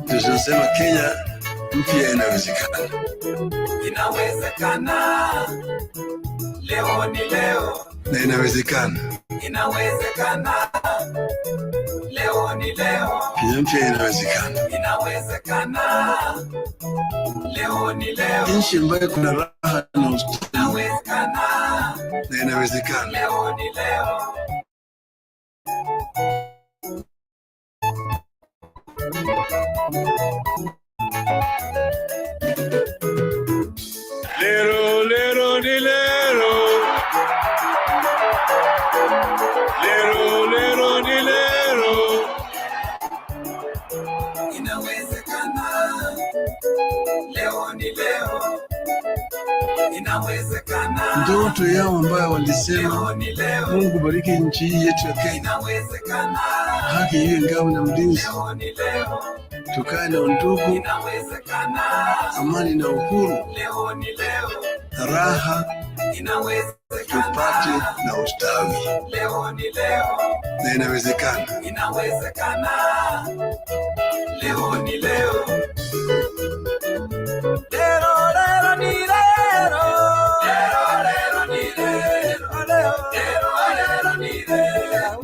Tunasema Kenya mpya inawezekana. Inawezekana. Leo ni leo. Na inawezekana. Inawezekana. Leo ni leo. Kenya mpya inawezekana. Inawezekana. Leo ni leo. Nchi ambayo kuna raha na ustawi. Inawezekana. Na inawezekana. Leo ni leo. Lero, lero, ni lero. Lero, lero, ni lero. Inawezekana. Leo ni leo. Inawezekana. Ndoto yao ambayo walisema Mungu bariki nchi hii yetu ya Kenya. Inawezekana. Haki iwe ngao na mlinzi. Leo ni leo. Tukae na undugu, Inawezekana. amani na uhuru, Leo ni leo. raha Inawezekana. tupate na ustawi. Leo ni leo. Na inawezekana. Inawezekana. Leo ni leo. Lero, lero, ni lero. Lero, lero, ni lero. Lero, lero, ni lero.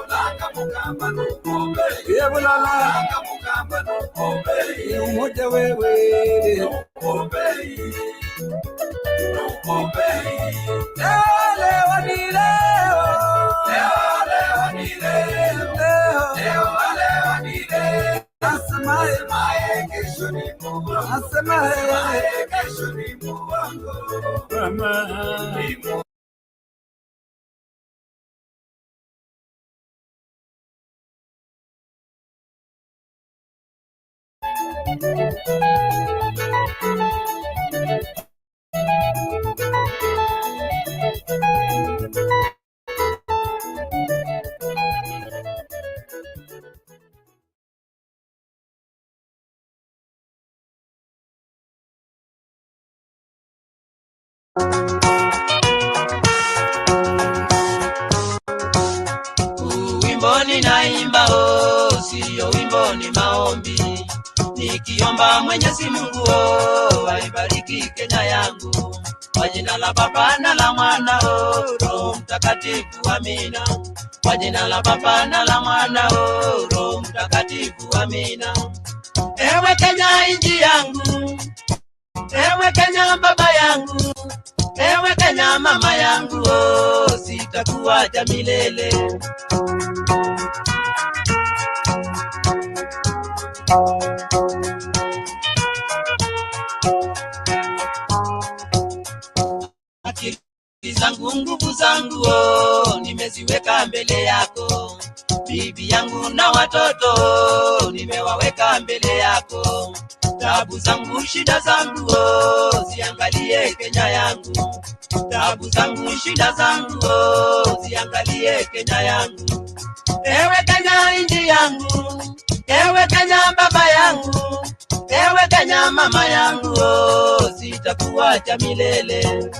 Langa mukamba nukombe. Langa mukamba nukombe. Umoja wewe. Nukombe. Nukombe. Leo ni leo. Leo ni leo. Leo ni leo. Asemaye kesho ni Mungu. Asemaye kesho ni Mungu. Wimbo ninaimba sio wimbo, ni maombi, nikiomba Mwenyezi Mungu aibariki Kenya yangu, kwa jina la Baba na la Mwana Roho Mtakatifu, amina. Kwa jina la Baba na la Mwana Roho Mtakatifu, amina. Ewe Kenya inji yangu, ewe Kenya baba yangu, ewe Kenya mama yangu, sitakuacha milele. Akili zangu, nguvu zangu, nimeziweka mbele yako. Bibi yangu na watoto nimewaweka mbele yako. Tabu zangu, shida zangu, ziangalie Kenya yangu. Tabu zangu, shida zangu, ziangalie Kenya yangu. Ewe Kenya inji yangu, ewe Kenya baba yangu, ewe Kenya mama yangu, sitakuacha milele.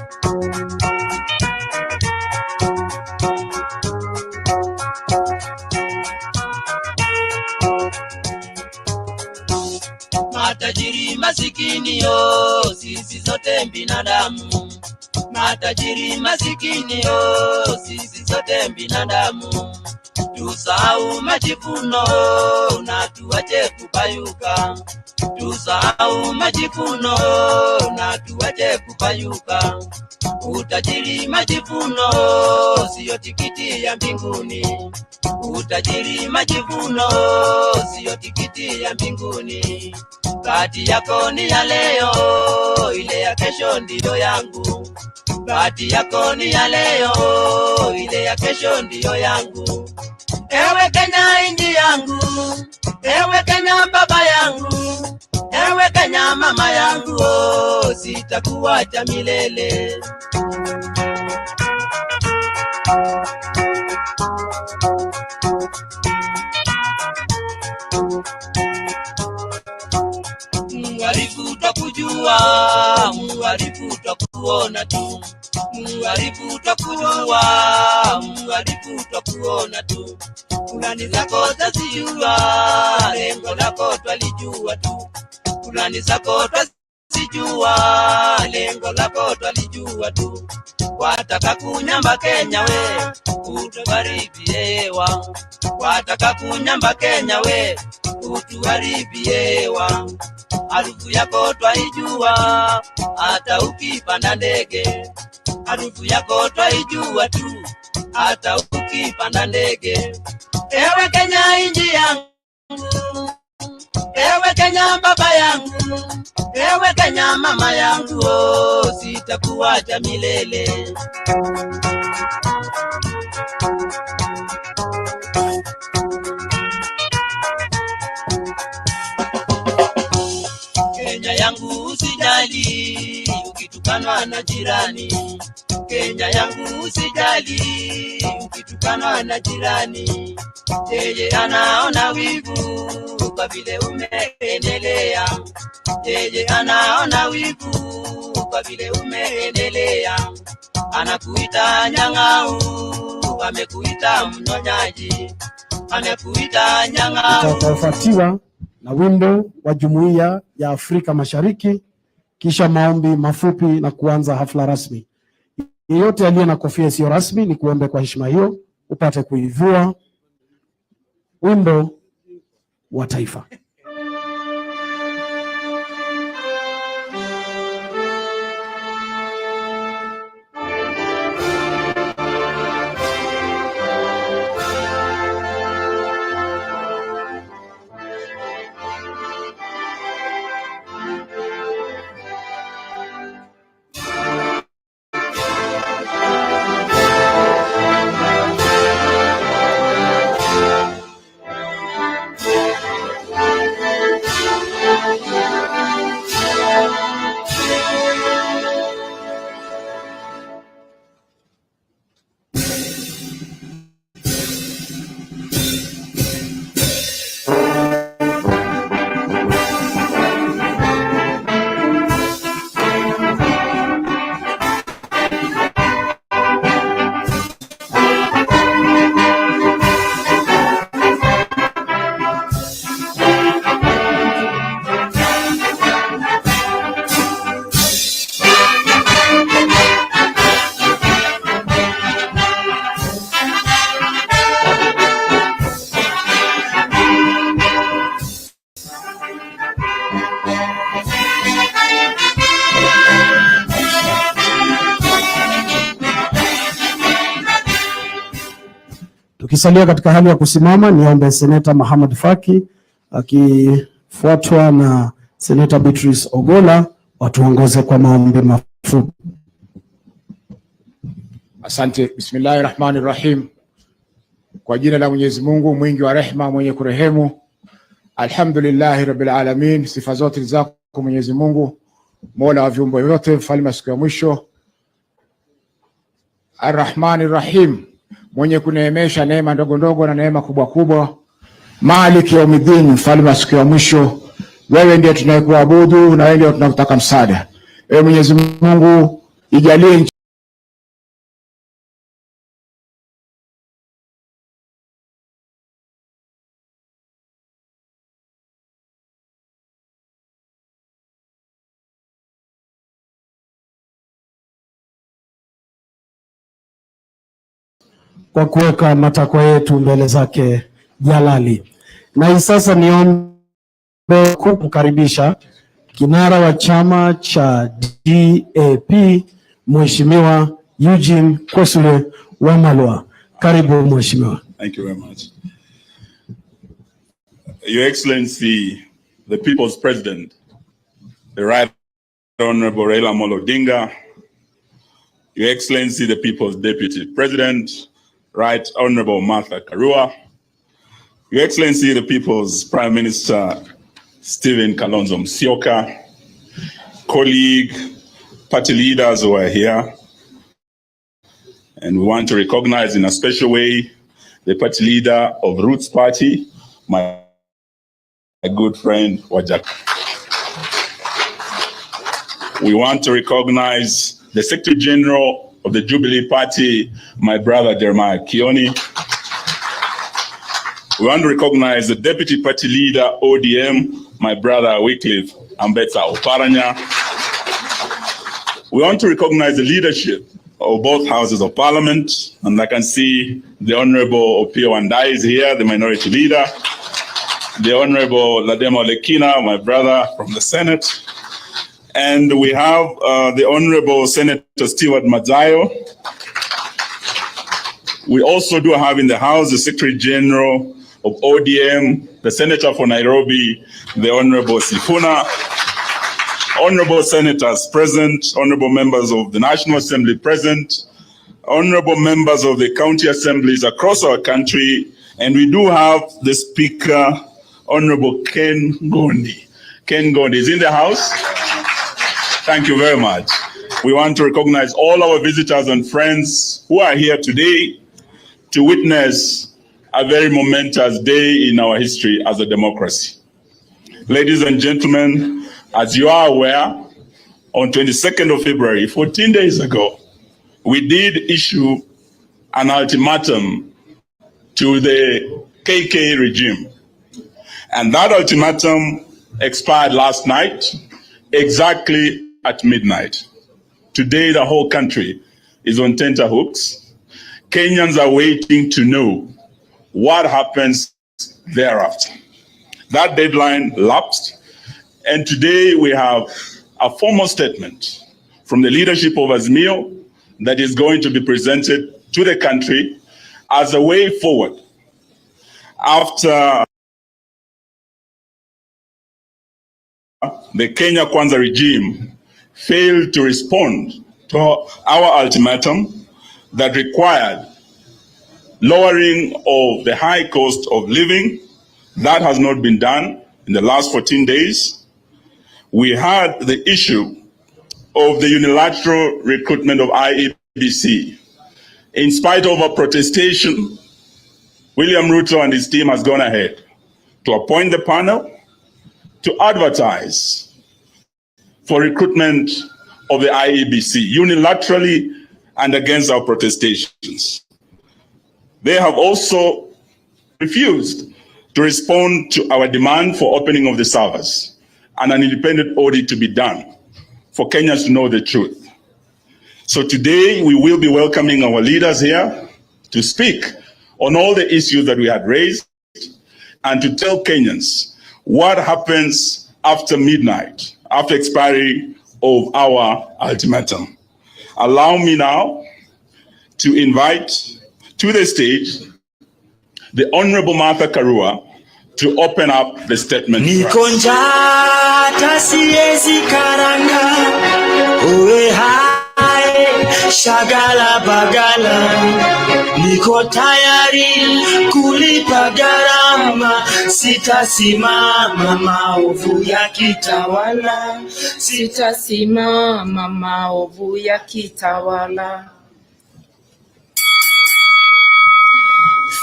Matajiri masikini, sisi zote binadamu. Matajiri masikini, sisi zote binadamu. Tusahau majivuno na tuache kupayuka. Tusahau majivuno na tuache kupayuka. Utajiri majivuno sio tikiti ya mbinguni. Utajiri majivuno sio tikiti ya mbinguni. Bahati yako ni ya leo, ile ya kesho ndiyo yangu. Bahati yako ni ya leo, ile ya kesho ndiyo yangu. Ewe Kenya inji yangu, ewe Kenya baba yangu, ewe Kenya mama yangu, sitakuacha milele. Mwarifu takujua, mwarifu takuona tu. Mwarifu takujua, mwarifu takuona tu. Kulani zako tazijua, lengo lako twalijua tu. Kulani zako tazijua, lengo lako twalijua tu. Wataka kunyamba Kenya we, utuharibie hewa. Wataka kunyamba Kenya we, utuharibie hewa. Harufu yako twaijua, hata ukipanda ndege. Harufu yako twaijua tu, hata ukipanda ndege. Ewe Kenya inji yangu, ewe Kenya baba yangu, ewe Kenya mama yangu, oh, sitakuacha milele. Kenya yangu usijali, ukitukanwa na jirani. Kenya yangu usijali, ukitukanwa na jirani. Yeye anaona wivu kwa vile umeendelea. Yeye anaona wivu kwa vile umeendelea. Anakuita nyang'au, amekuita mnyonyaji. Amekuita nyang'au. Utafuatiwa na wimbo wa Jumuiya ya Afrika Mashariki, kisha maombi mafupi na kuanza hafla rasmi. Yeyote aliye na kofia isiyo rasmi ni kuombe kwa heshima hiyo upate kuivua. Wimbo wa taifa. Tukisalia katika hali ya kusimama, niombe Seneta Mohamed Faki akifuatwa na Seneta Beatrice Ogola watuongoze kwa maombi mafupi. Asante. Bismillahirrahmanirrahim. Kwa jina la Mwenyezi Mungu mwingi wa rehema mwenye kurehemu. Alhamdulillahi rabbil alamin. Sifa zote zako Mwenyezi Mungu, Mola wa viumbe vyote, mfalme wa siku ya mwisho. Arrahmanirrahim, mwenye kuneemesha neema ndogo ndogo na neema kubwa kubwa. Maliki yaumiddin, mfalme wa siku ya mwisho. Wewe ndiye tunayekuabudu na wewe ndiye tunakutaka msaada. Ewe Mwenyezi Mungu, ijalie kwa kuweka matakwa yetu mbele zake Jalali. Na sasa niombe kumkaribisha kinara wa chama cha DAP Mheshimiwa Eugene Kwesule Wamalwa. Karibu Mheshimiwa. Thank you very much. Your Excellency, the People's President, the Right Honorable Raila Amolo Odinga, Your Excellency, the People's Deputy President, Right Honorable Martha Karua, Your Excellency, the People's Prime Minister, Stephen Kalonzo Musyoka, colleague, party leaders who are here, and we want to recognize in a special way the party leader of Roots Party, my good friend Wajak. We want to recognize the Secretary General of the Jubilee Party, my brother Jeremiah Kioni. We want to recognize the Deputy Party Leader, ODM, my brother Wycliffe Ambetsa Oparanya. We want to recognize the leadership of both houses of parliament, and I can see the Honorable Opiyo Wandayi is here, the minority leader, the Honorable Lademo Lekina, my brother from the Senate, and we have the Honorable Senator Stewart Madzayo. We also do have in the House the Secretary General of ODM, the Senator for Nairobi, the Honorable Sifuna, Honorable Senators present, Honorable Members of the National Assembly present, Honorable Members of the County Assemblies across our country, and we do have the Speaker, Honorable Ken Gondi. Ken Gondi is in the House. Thank you very much. We want to recognize all our visitors and friends who are here today to witness a very momentous day in our history as a democracy. Ladies and gentlemen, as you are aware, on 22nd of February, 14 days ago, we did issue an ultimatum to the KK regime. And that ultimatum expired last night, exactly at midnight. Today, the whole country is on tenterhooks. Kenyans are waiting to know what happens thereafter. That deadline lapsed, and today we have a formal statement from the leadership of Azimio that is going to be presented to the country as a way forward after the Kenya Kwanza regime failed to respond to our ultimatum that required lowering of the high cost of living. That has not been done in the last 14 days. We had the issue of the unilateral recruitment of IEBC. In spite of a protestation, William Ruto and his team has gone ahead to appoint the panel to advertise for recruitment of the IEBC unilaterally and against our protestations. They have also refused to respond to our demand for opening of the servers and an independent audit to be done for Kenyans to know the truth. So today we will be welcoming our leaders here to speak on all the issues that we had raised and to tell Kenyans what happens after midnight, after expiry of our ultimatum. Allow me now to invite to the stage the Honorable Martha Karua to open up the statement. Niko njaa hata siwezi karanga, uwe hai shagala bagala, niko tayari kulipa gharama, sitasimama maovu yakitawala, sitasimama maovu yakitawala.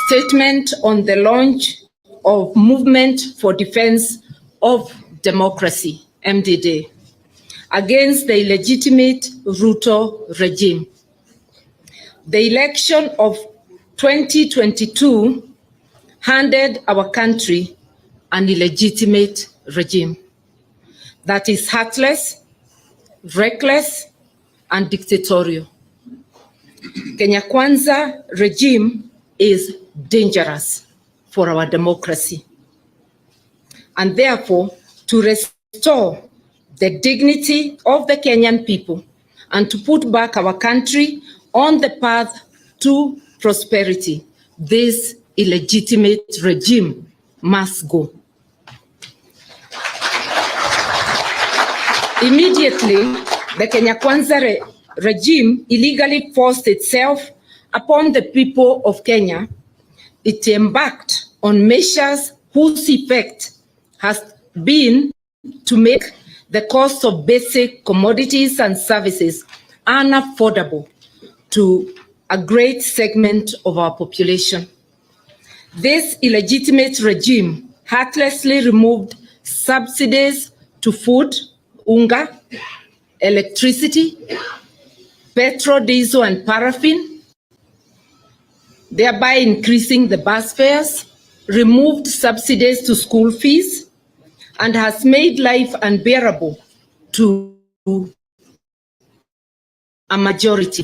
Statement on the launch of Movement for Defense of Democracy, MDD, against the illegitimate Ruto regime. The election of 2022 handed our country an illegitimate regime that is heartless, reckless, and dictatorial. Kenya Kwanza regime is dangerous for our democracy. And therefore, to restore the dignity of the Kenyan people and to put back our country on the path to prosperity, this illegitimate regime must go. Immediately, the Kenya Kwanza regime illegally forced itself upon the people of Kenya. It embarked on measures whose effect has been to make the cost of basic commodities and services unaffordable to a great segment of our population. This illegitimate regime heartlessly removed subsidies to food, unga, electricity, petrol, diesel, and paraffin, thereby increasing the bus fares, removed subsidies to school fees, and has made life unbearable to a majority.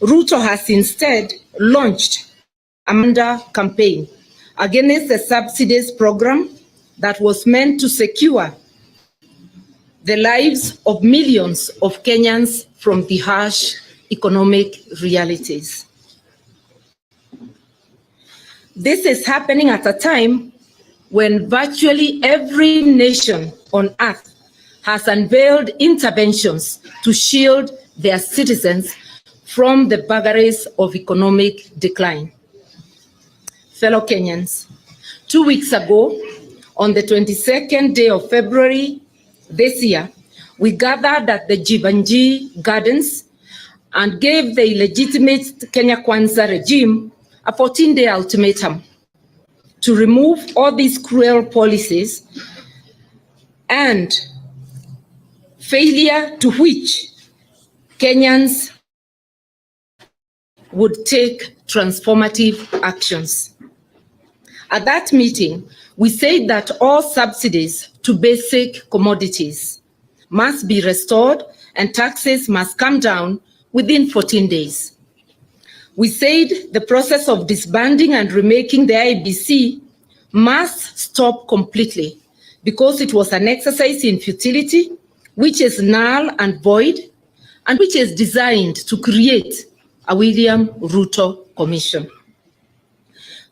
Ruto has instead launched a Manda campaign against the subsidies program that was meant to secure the lives of millions of Kenyans from the harsh economic realities. This is happening at a time when virtually every nation on earth has unveiled interventions to shield their citizens from the vagaries of economic decline. Fellow Kenyans, 2 weeks ago, on the 22nd day of February this year, we gathered at the Jivanjee Gardens and gave the illegitimate Kenya Kwanza regime a 14-day ultimatum to remove all these cruel policies, and failure to which Kenyans would take transformative actions. At that meeting, we said that all subsidies to basic commodities must be restored and taxes must come down within 14 days. We said the process of disbanding and remaking the IEBC must stop completely because it was an exercise in futility, which is null and void, and which is designed to create a William Ruto Commission.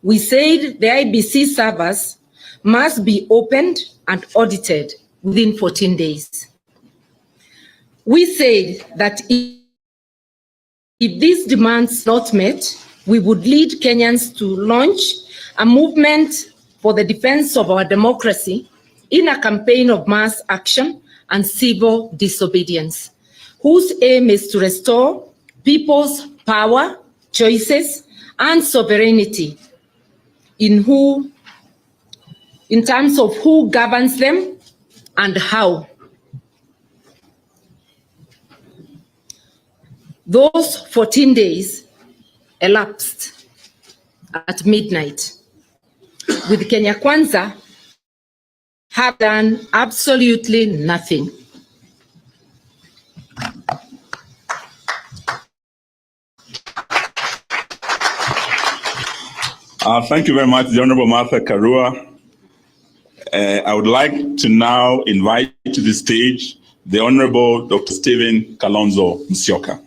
We said the IEBC servers must be opened and audited within 14 days. We said that if these demands not met, we would lead Kenyans to launch a movement for the defense of our democracy in a campaign of mass action and civil disobedience, whose aim is to restore people's power, choices, and sovereignty in terms of who governs them and how. Those 14 days elapsed at midnight, with Kenya Kwanza have done absolutely nothing. Thank you very much, the Honorable Martha Karua. I would like to now invite to the stage the Honorable Dr. Stephen Kalonzo Musyoka.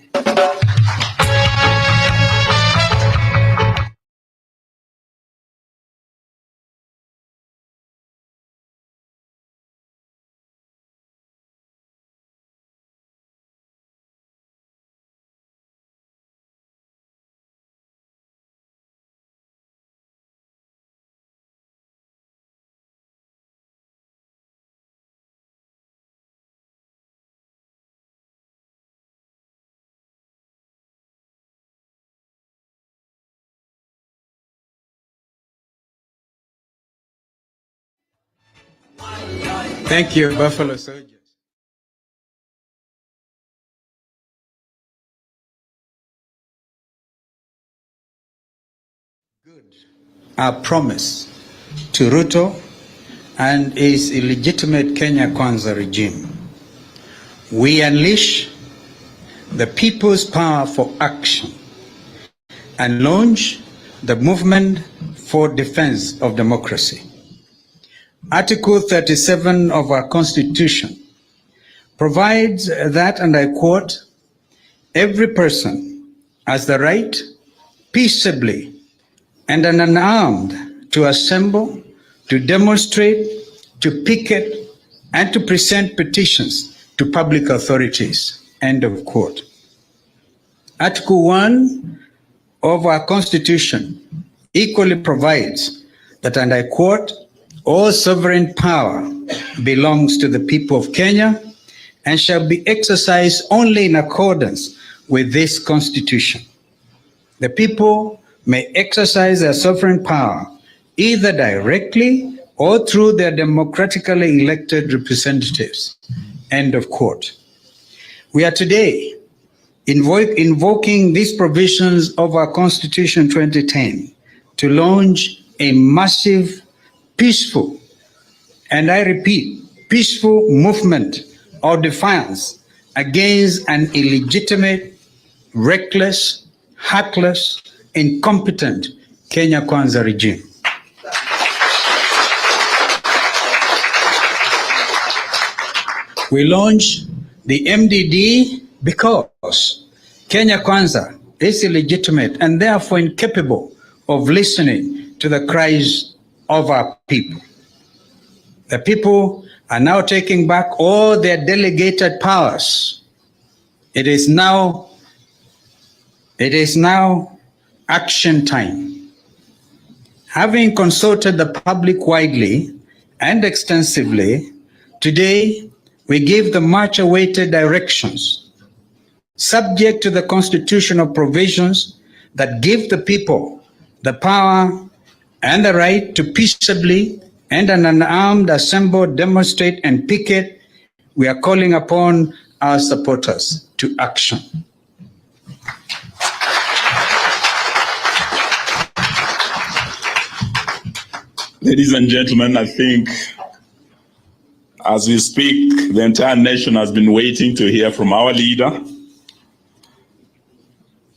Thank you, Buffalo Soldiers. Good. Our promise to Ruto and his illegitimate Kenya Kwanza regime. We unleash the people's power for action and launch the movement for defense of democracy. Article 37 of our Constitution provides that, and I quote, every person has the right peaceably and unarmed to assemble, to demonstrate, to picket, and to present petitions to public authorities, end of quote. Article 1 of our Constitution equally provides that, and I quote, all sovereign power belongs to the people of Kenya and shall be exercised only in accordance with this Constitution. The people may exercise their sovereign power either directly or through their democratically elected representatives, end of quote. We are today invoking these provisions of our Constitution 2010 to launch a massive, peaceful, and I repeat, peaceful movement of defiance against an illegitimate, reckless, heartless, incompetent Kenya Kwanza regime. We launched the MDD because Kenya Kwanza is illegitimate and therefore incapable of listening to the cries of our people. The people are now taking back all their delegated powers. It is now action time. Having consulted the public widely and extensively, today we give the much-awaited directions, subject to the constitutional provisions that give the people the power and the right to peaceably and unarmed assemble, demonstrate, and picket. We are calling upon our supporters to action. Ladies and gentlemen, I think as we speak, the entire nation has been waiting to hear from our leader,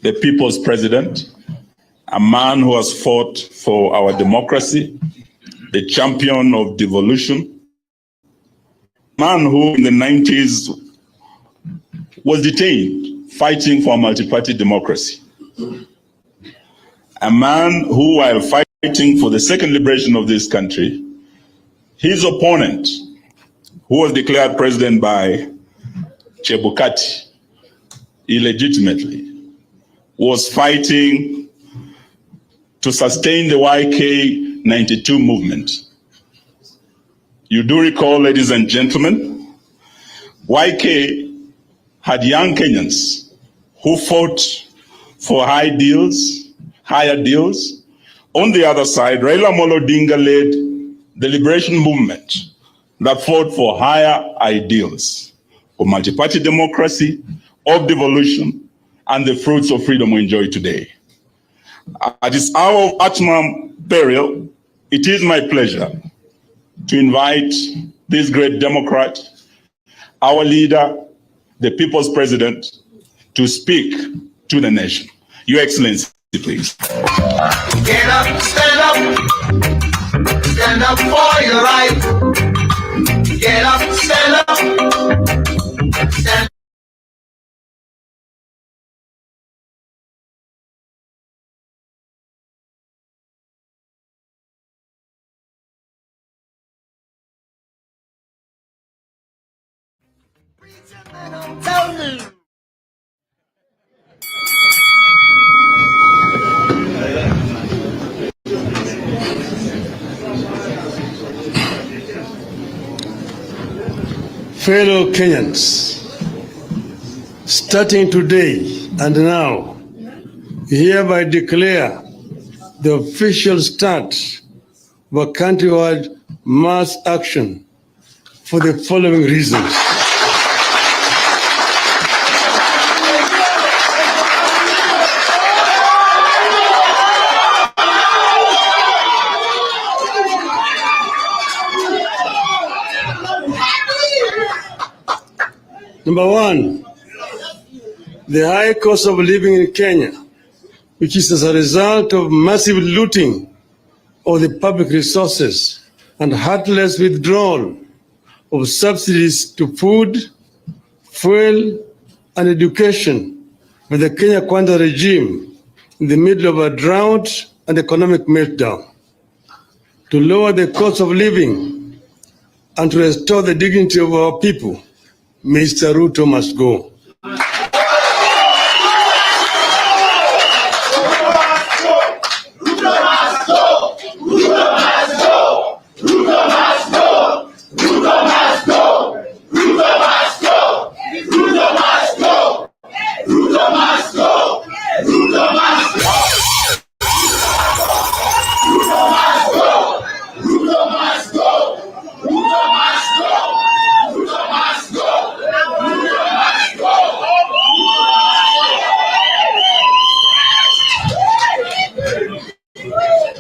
the people's president, a man who has fought for our democracy, the champion of devolution, a man who in the 90s was detained fighting for a multi-party democracy, a man who, while fighting for the second liberation of this country, his opponent, who was declared president by Chebukati illegitimately, was fighting to sustain the YK 92 movement. You do recall, ladies and gentlemen, YK had young Kenyans who fought for higher deals. On the other side, Raila Amolo Odinga led the liberation movement that fought for higher ideals, for multi-party democracy, of devolution, and the fruits of freedom we enjoy today. At this hour of utmost peril, it is my pleasure to invite this great Democrat, our leader, the people's president, to speak to the nation. Your Excellency, please. Get up, stand up for your right. Get up, stand up, stand up. Fellow Kenyans, starting today and now, hereby declare the official start of a countrywide mass action for the following reasons. Number one, the high cost of living in Kenya, which is as a result of massive looting of the public resources and heartless withdrawal of subsidies to food, fuel, and education by the Kenya Kwanza regime in the middle of a drought and economic meltdown. To lower the cost of living and to restore the dignity of our people, Mr. Ruto must go.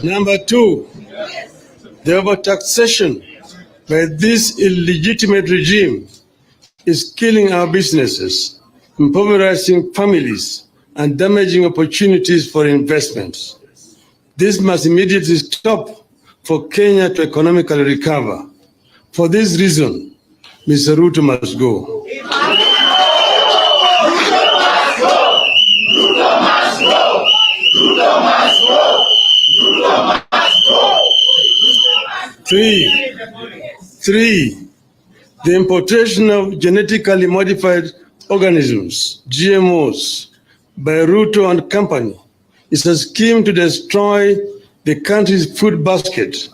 Number two, The overtaxation by this illegitimate regime is killing our businesses, impoverishing families, and damaging opportunities for investments. This must immediately stop for Kenya to economically recover. For this reason, Mr. Ruto must go. Three, the importation of genetically modified organisms, GMOs, by Ruto and company is a scheme to destroy the country's food basket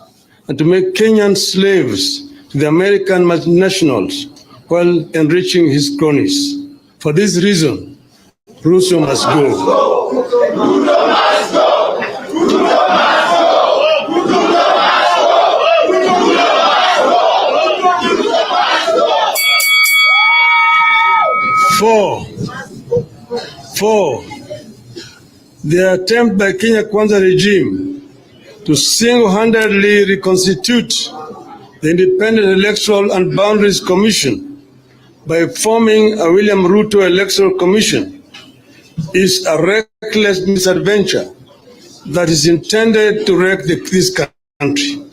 and to make Kenyan slaves to the American multinationals while enriching his cronies. For this reason, Ruto must go. Ruto must go. Ruto must go. Ruto must go. Ruto must go. Four, the attempt by Kenya Kwanza regime to single-handedly reconstitute the Independent Electoral and Boundaries Commission by forming a William Ruto Electoral Commission is a reckless misadventure that is intended to wreck this country.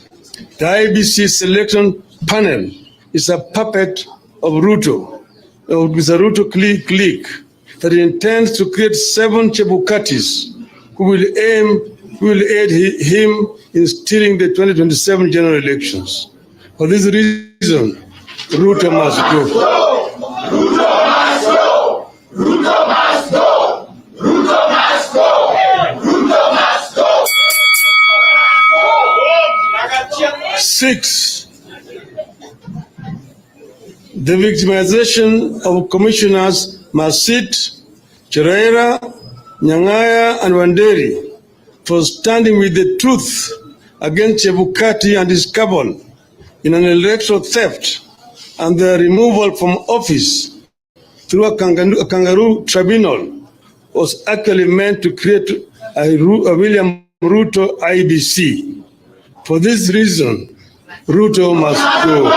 The IEBC selection panel is a puppet of Ruto, with a Ruto clique that intends to create 7 Chebukatis who will aid him in stealing the 2027 general elections. For this reason, Ruto must go. Ruto must go. Ruto must go. Ruto must go. Ruto must go. 6. The victimization of commissioners Masit, Cheraira, Nyang'aya, and Wanderi for standing with the truth against Chebukati and his cabal in an electoral theft and their removal from office through a kangaroo tribunal was actually meant to create a William Ruto IBC. For this reason, Ruto must go.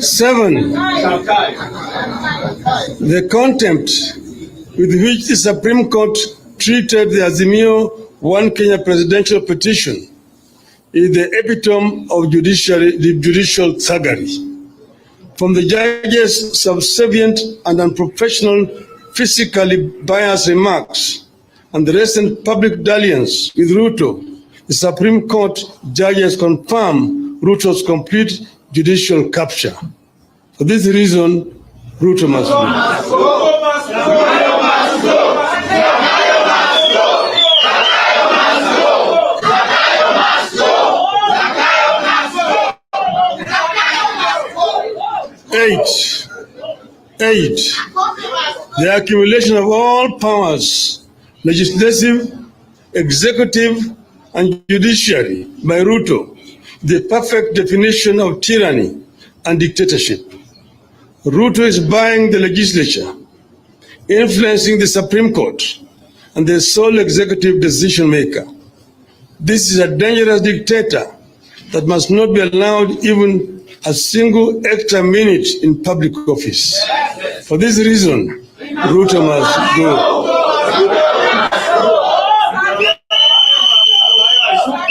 7, the contempt with which the Supreme Court treated the Azimio One Kenya presidential petition is the epitome of judicial thuggery. From the judge's subservient and unprofessional, physically biased remarks and the recent public dalliance with Ruto, the Supreme Court judges confirm Ruto's complete judicial capture. For this reason, Ruto must go. 8, the accumulation of all powers, legislative, executive, and judiciary by Ruto, the perfect definition of tyranny and dictatorship. Ruto is buying the legislature, influencing the Supreme Court, and the sole executive decision maker. This is a dangerous dictator that must not be allowed even a single extra minute in public office. For this reason, Ruto must go.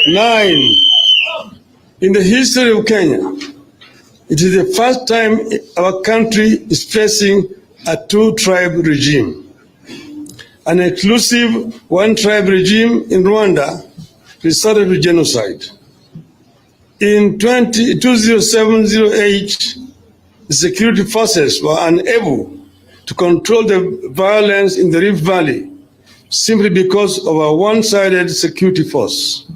9, in the history of Kenya, it is the first time our country is facing a 2-tribe regime. An exclusive 1-tribe regime in Rwanda resorted to genocide. In 2007-08, the security forces were unable to control the violence in the Rift Valley simply because of a one-sided security force.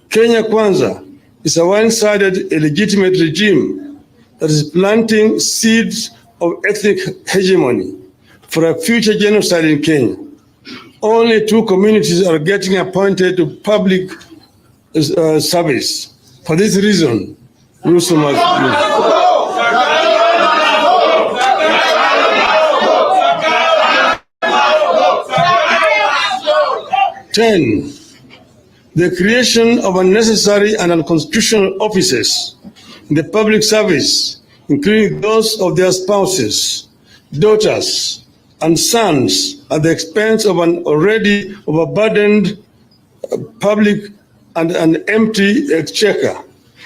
Kenya Kwanza is a one-sided illegitimate regime that is planting seeds of ethnic hegemony for a future genocide in Kenya. Only 2 communities are getting appointed to public service. For this reason, Ruto must go. 10. The creation of unnecessary and unconstitutional offices in the public service, including those of their spouses, daughters, and sons at the expense of an already overburdened public and an empty exchequer.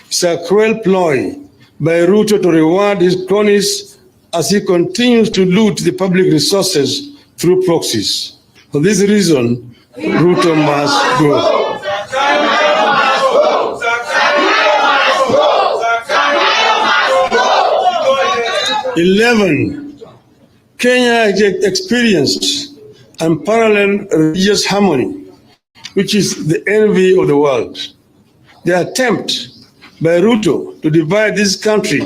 It's a cruel ploy by Ruto to reward his cronies as he continues to loot the public resources through proxies. For this reason, Ruto must go. 11. Kenya experienced unparalleled religious harmony, which is the envy of the world. The attempt by Ruto to divide this country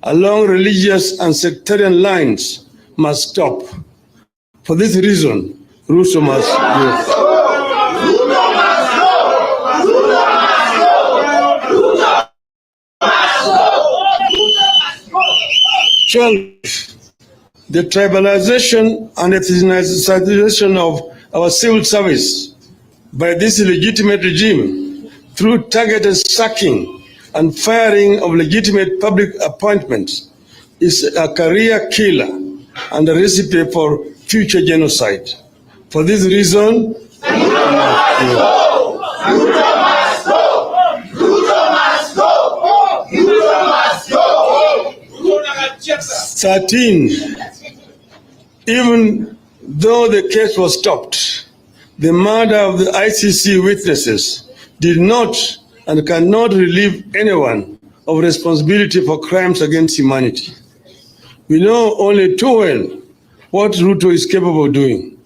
along religious and sectarian lines must stop. For this reason, Ruto must go. 12. The tribalization and ethnicization of our civil service by this illegitimate regime through targeted sacking and firing of legitimate public appointments is a career killer and a recipe for future genocide. For this reason, 13. Even though the case was stopped, the murder of the ICC witnesses did not and cannot relieve anyone of responsibility for crimes against humanity. We know only too well what Ruto is capable of doing.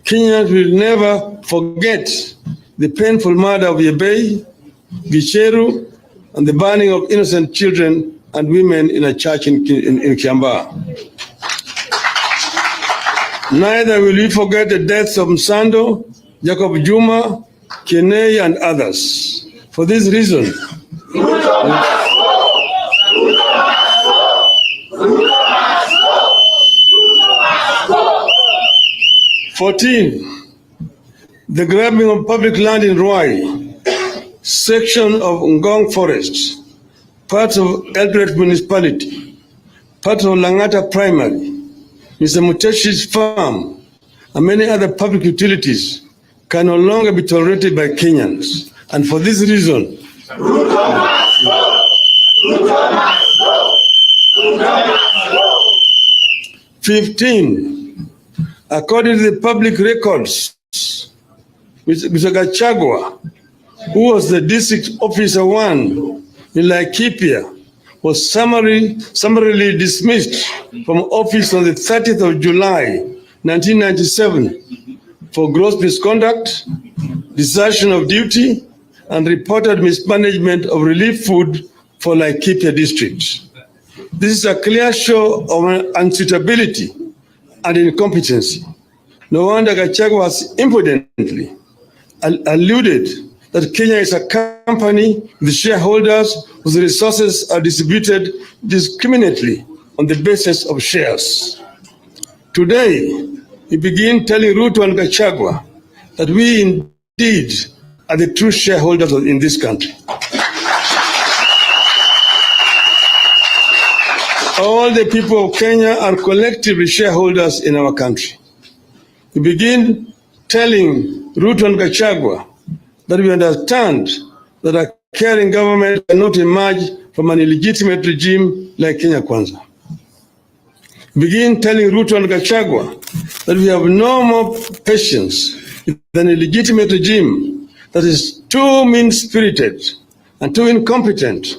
Kenyans will never forget the painful murder of Yebei, Gicheru, and the burning of innocent children and women in a church in Kiambaa. Neither will we forget the deaths of Msando, Jacob Juma, Kenei, and others. For this reason, 14. The grabbing of public land in Ruai, section of Ngong Forest, parts of Eldoret Municipality, parts of Langata Primary, Mr. Muteshi's farm, and many other public utilities can no longer be tolerated by Kenyans. And for this reason, 15, according to the public records, Mr. Gachagua, who was the district officer 1 in Laikipia, was summarily dismissed from office on the 30th of July, 1997 for gross misconduct, desertion of duty, and reported mismanagement of relief food for Laikipia district. This is a clear show of unsuitability and incompetency. No wonder Gachagua has impudently alluded that Kenya is a company with shareholders whose resources are distributed discriminately on the basis of shares. Today, we begin telling Ruto and Gachagua that we indeed are the true shareholders in this country. All the people of Kenya are collectively shareholders in our country. We begin telling Ruto and Gachagua that we understand that a caring government cannot emerge from an illegitimate regime like Kenya Kwanza. Begin telling Ruto and Gachagua that we have no more patience with an illegitimate regime that is too mean-spirited and too incompetent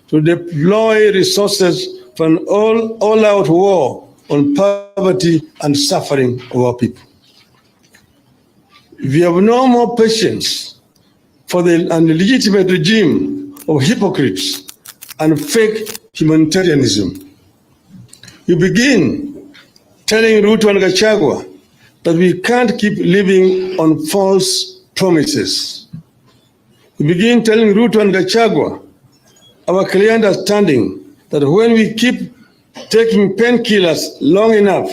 to deploy resources for an all-out war on poverty and suffering of our people. We have no more patience for an illegitimate regime of hypocrites and fake humanitarianism. You begin telling Ruto and Gachagua that we can't keep living on false promises. You begin telling Ruto and Gachagua our clear understanding that when we keep taking painkillers long enough,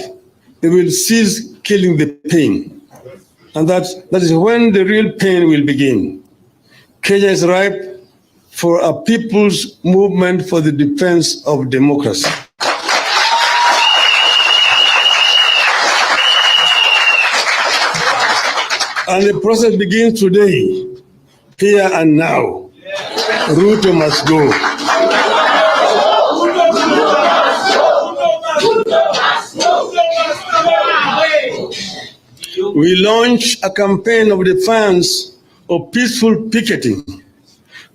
they will cease killing the pain. And that is when the real pain will begin. Kenya is ripe for a people's movement for the defense of democracy. And the process begins today, here and now. Ruto must go. We launch a campaign of defiance of peaceful picketing,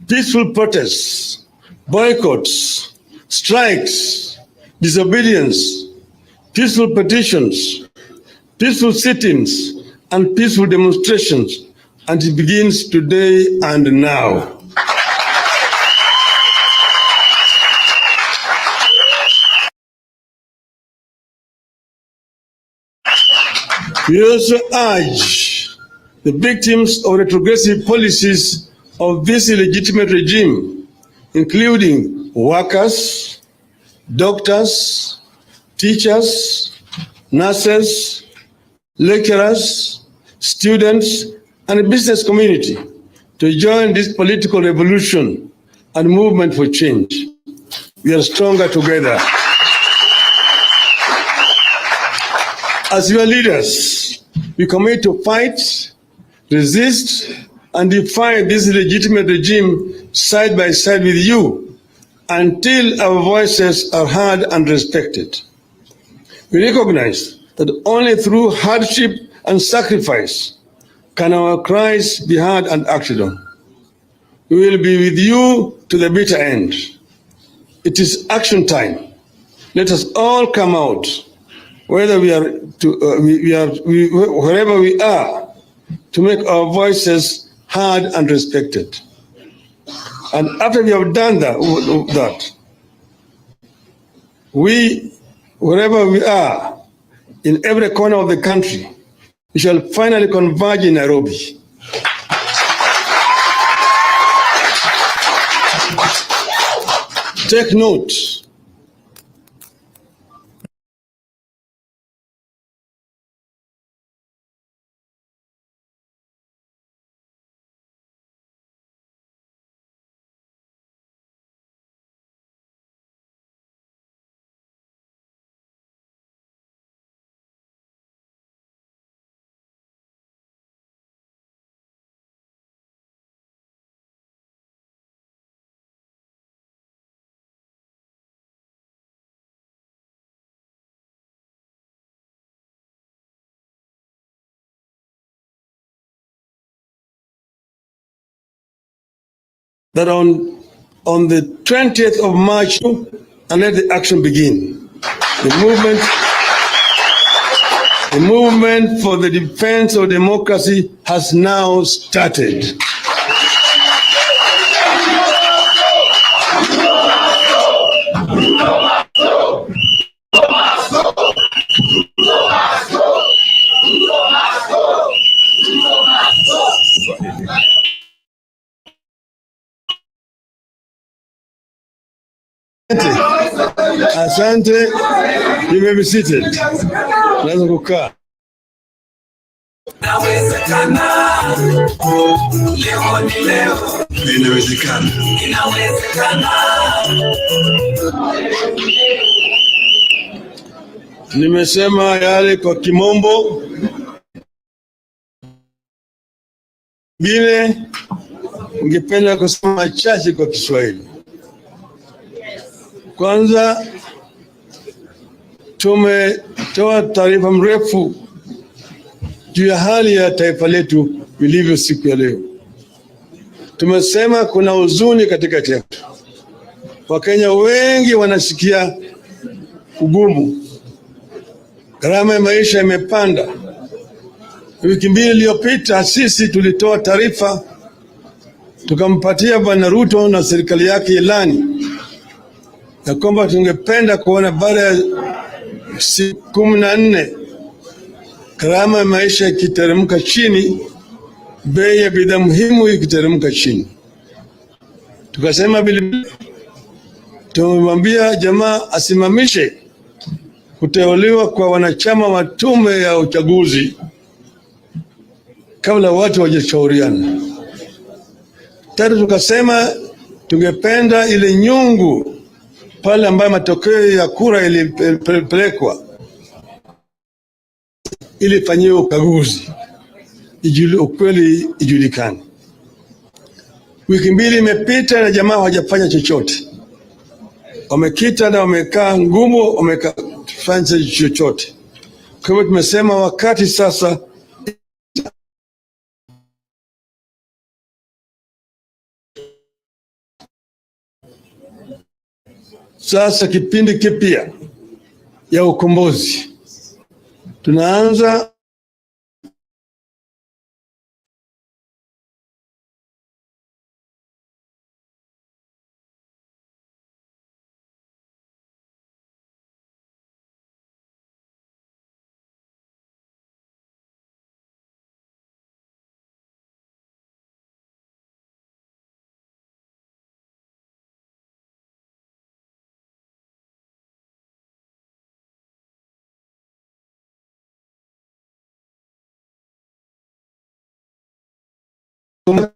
peaceful protests, boycotts, strikes, disobedience, peaceful petitions, peaceful sit-ins, and peaceful demonstrations, and it begins today and now. We also urge the victims of retrogressive policies of this illegitimate regime, including workers, doctors, teachers, nurses, lecturers, students, and the business community to join this political revolution and movement for change. We are stronger together. As your leaders, we commit to fight, resist, and defy this illegitimate regime side by side with you until our voices are heard and respected. We recognize that only through hardship and sacrifice can our cries be heard and acted on. We will be with you to the bitter end. It is action time. Let us all come out, whether wherever we are, to make our voices heard and respected. And after we have done that, wherever we are, in every corner of the country, we shall finally converge in Nairobi. Take note. That on the 20th of March, and let the action begin. The movement for the defense of democracy has now started. Asante, you may be seated. Naweza kukaa. Inawezekana, leo ni leo. Inawezekana. Inawezekana. Nimesema yale kwa Kimombo. Bile, ningependa kusema chache kwa Kiswahili. Kwanza, tumetoa taarifa mrefu juu ya hali ya taifa letu vilivyo siku ya leo. Tumesema kuna huzuni katika taifa. Wakenya wengi wanasikia ugumu. Gharama ya maisha imepanda. Wiki mbili iliyopita sisi tulitoa taarifa, tukampatia Bwana Ruto na serikali yake ilani ya kwamba tungependa kuona baada ya siku 14 gharama ya maisha ikiteremka chini, bei ya bidhaa muhimu ikiteremka chini. Tukasema tumemwambia jamaa asimamishe kuteuliwa kwa wanachama wa tume ya uchaguzi kabla watu wajishauriana. Tatu, tukasema tungependa ile nyungu pale ambayo matokeo ya kura ilipelekwa ili fanyiwe ukaguzi, ukweli ijulikane. Wiki mbili imepita na jamaa hawajafanya chochote, wamekita na wamekaa ngumu, wamefanya chochote. Kwa hivyo tumesema wakati sasa kipindi kipya ya ukombozi tunaanza.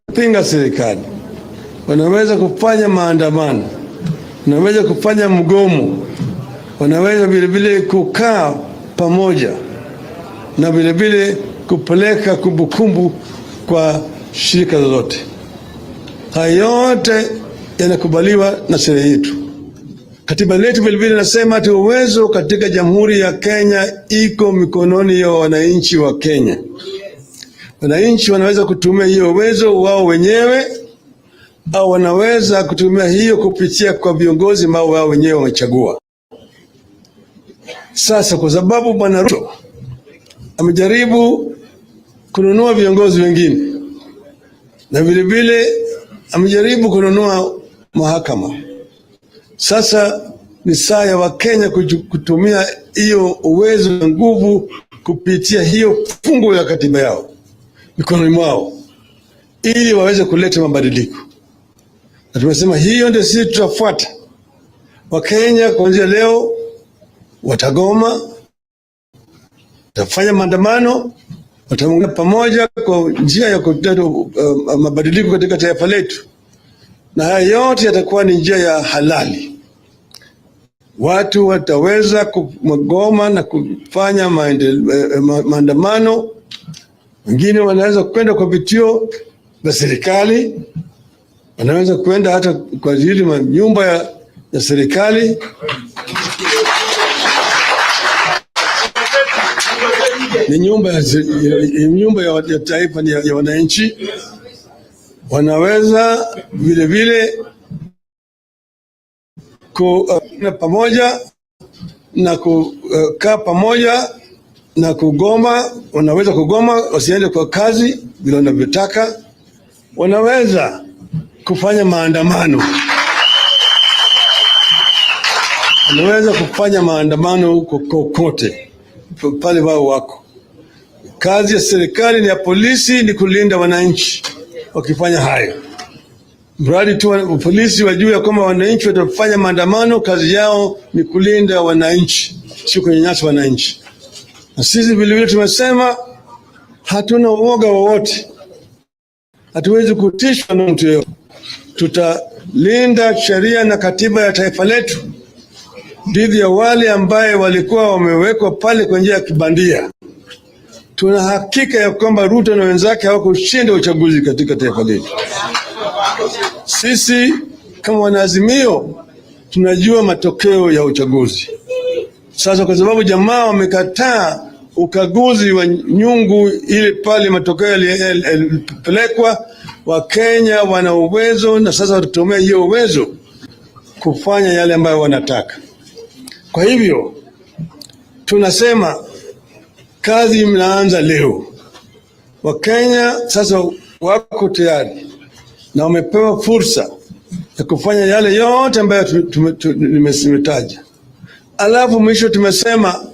Kupinga serikali, wanaweza kufanya maandamano, wanaweza kufanya mgomo, wanaweza vile kukaa pamoja na vile kupeleka kumbukumbu kwa shirika zote. Haya yote yanakubaliwa na sheria yetu. Katiba letu vile nasema ati uwezo katika Jamhuri ya Kenya iko mikononi ya wananchi wa Kenya. Wananchi wanaweza kutumia hiyo uwezo wao wenyewe au wanaweza kutumia hiyo kupitia kwa viongozi ambao wao wenyewe wamechagua. Sasa kwa sababu Bwana Ruto amejaribu kununua viongozi wengine na vile amejaribu kununua mahakama, sasa ni saa ya Wakenya kutumia hiyo uwezo na nguvu kupitia hiyo fungu ya katiba yao mikononi mwao ili waweze kuleta mabadiliko. Na tumesema hiyo ndio sisi tutafuata. Wakenya kuanzia leo watagoma, watafanya maandamano, wataungana pamoja kwa njia ya kuleta mabadiliko katika taifa letu, na haya yote yatakuwa ni njia ya halali. Watu wataweza kugoma na kufanya maandamano. Wengine wanaweza kwenda kwa vituo vya serikali, wanaweza kwenda hata kwa ajili ya nyumba ya serikali. Ni nyumba ya taifa, ya wananchi. Wanaweza vile kukaa pamoja na kukaa pamoja na kugoma. Wanaweza kugoma wasiende kwa kazi bila wanavyotaka. Wanaweza kufanya maandamano, wanaweza kufanya maandamano kokote pale wao wako. Kazi ya serikali ni ya polisi ni kulinda wananchi. Wakifanya hayo, mradi tu polisi wajue kwamba wananchi watafanya maandamano, kazi yao ni kulinda wananchi, sio kunyanyasa wananchi. Na sisi vile tumesema hatuna uoga wowote, hatuwezi kutishwa na mtu yeyote. Tutalinda sheria na katiba ya taifa letu dhidi ya wale ambaye walikuwa wamewekwa pale kwa njia ya kibandia. Tuna hakika ya kwamba Ruto na wenzake hawakushinda uchaguzi katika taifa letu. Sisi kama wanaazimio tunajua matokeo ya uchaguzi. Sasa kwa sababu jamaa wamekataa ukaguzi wa nyungu ile pale matokeo yalipelekwa, Wakenya wana uwezo na sasa watatumia hiyo uwezo kufanya yale ambayo wanataka. Kwa hivyo tunasema kazi inaanza leo. Wakenya sasa wako tayari na wamepewa fursa ya kufanya yale yote ambayo nimetaja. Alafu mwisho tumesema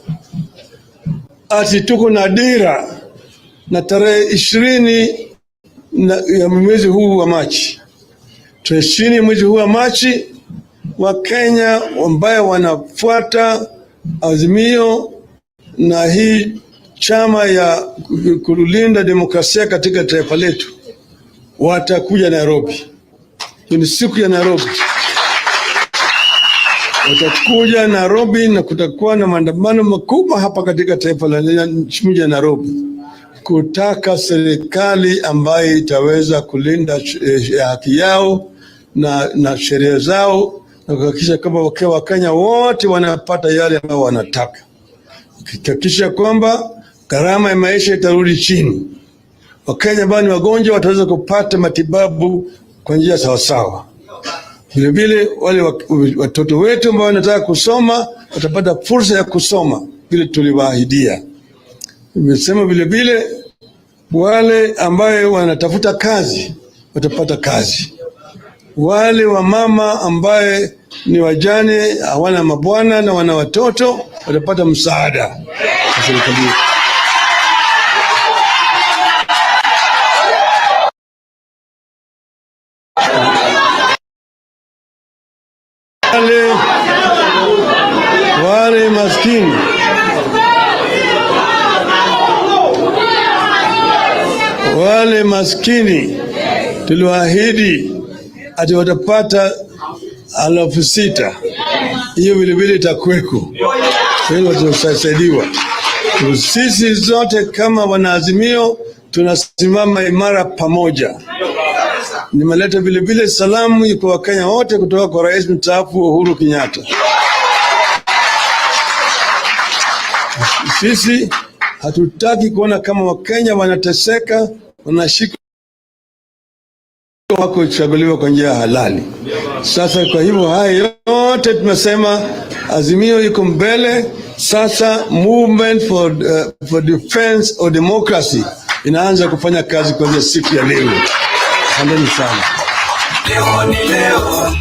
ati tuko na dira na tarehe 20 ya mwezi huu wa Machi. Tarehe 20 mwezi huu wa Machi, Wakenya ambao wanafuata azimio na hii chama ya kulinda demokrasia katika taifa letu watakuja Nairobi. Ni siku ya Nairobi. Watakuja Nairobi na kutakuwa na maandamano makubwa hapa katika taifa la mji wa Nairobi, kutaka serikali ambayo itaweza kulinda haki yao na sheria zao na kuhakikisha kwamba Wakenya wote wanapata yale ambayo wanataka, kuhakikisha kwamba gharama ya maisha itarudi chini. Wakenya ambao ni wagonjwa wataweza kupata matibabu kwa njia sawasawa. Vile vile wale watoto wetu ambao wanataka kusoma watapata fursa ya kusoma vile tuliwaahidia. Nimesema vile vile wale ambao wanatafuta kazi watapata kazi. Wale wa mama ambaye ni wajane, hawana mabwana na wana watoto watapata msaada wa serikali. Wale maskini tuliwaahidi ati watapata 6,000. Hiyo vile vile itakuweko, hilo tutasaidiwa. Sisi zote kama wanaazimio tunasimama imara pamoja. Nimeleta vile vile salamu kwa Wakenya wote kutoka kwa Rais mstaafu Uhuru Kenyatta. Sisi hatutaki kuona kama Wakenya wanateseka, wanashikwa wako chaguliwa kwa njia halali. Sasa kwa hivyo haya yote tumesema azimio iko mbele. Sasa movement for defense of democracy inaanza kufanya kazi kuanzia siku ya leo. Asanteni sana. Leo ni leo.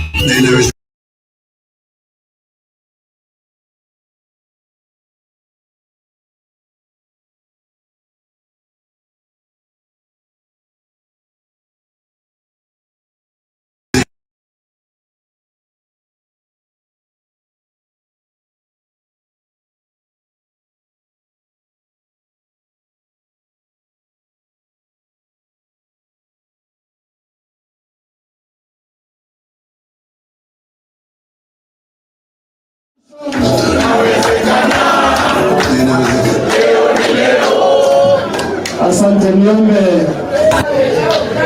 Asante, niombe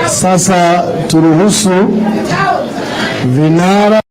sasa turuhusu vinara